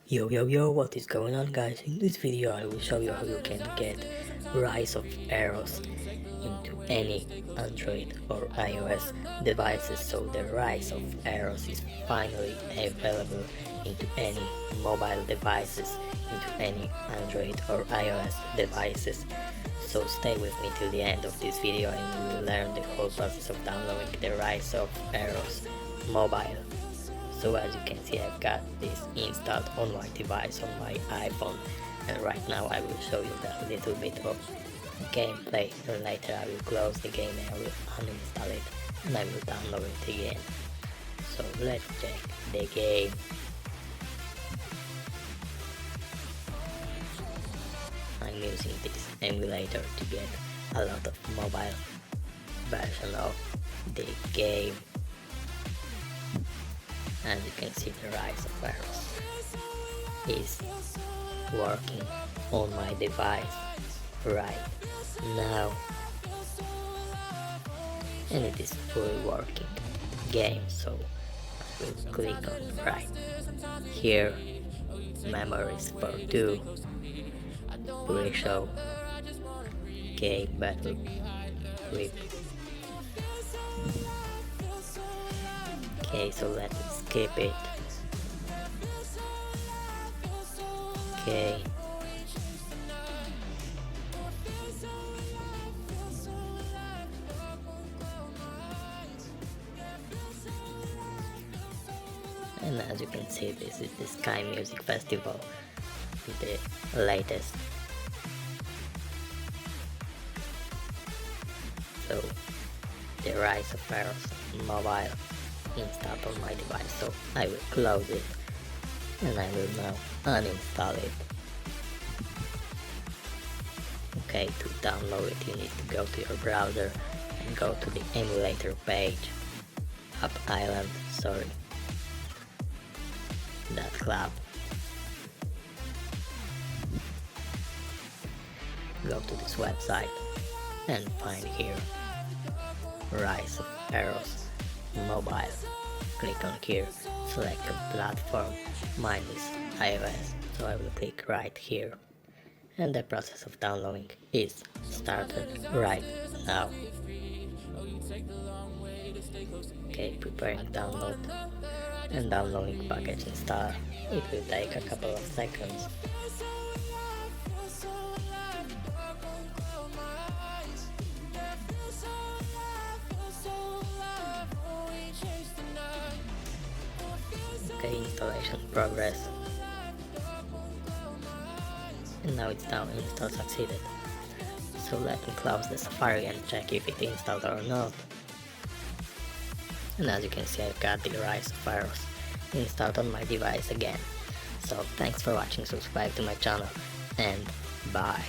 Yo, what is going on, guys? In this video I will show you how you can get Rise of Eros into any Android or iOS devices. So the Rise of Eros is finally available into any mobile devices, into any Android or iOS devices. So stay with me till the end of this video and you will learn the whole process of downloading the Rise of Eros mobile. So as you can see, I've got this installed on my device, on my iPhone, and right now I will show you that little bit of gameplay, and later I will close the game and I will uninstall it and I will download it again. So let's check the game. I'm using this emulator to get a lot of mobile version of the game. As you can see, the Rise of Eros is working on my device right now, and it is fully working game. So I will click on right here, memories for 2, pre-show, game battle, clip. Okay, so let me skip it. Okay. And as you can see, this is the Sky Music Festival, the latest. So the Rise of Eros mobile installed on my device, so I will close it and I will now uninstall it. Okay, to download it you need to go to your browser and go to the emulator page, .club. Go to this website and find here Rise of Eros mobile. Click on here, select a platform. Mine is iOS, so I will click right here, and the process of downloading is started right now. Okay, preparing download and downloading package install. It will take a couple of seconds. Okay, installation progress. And now it's down, install succeeded. So let me close the Safari and check if it installed or not. And as you can see, I've got the Rise of Eros installed on my device again. So thanks for watching, subscribe to my channel, and bye.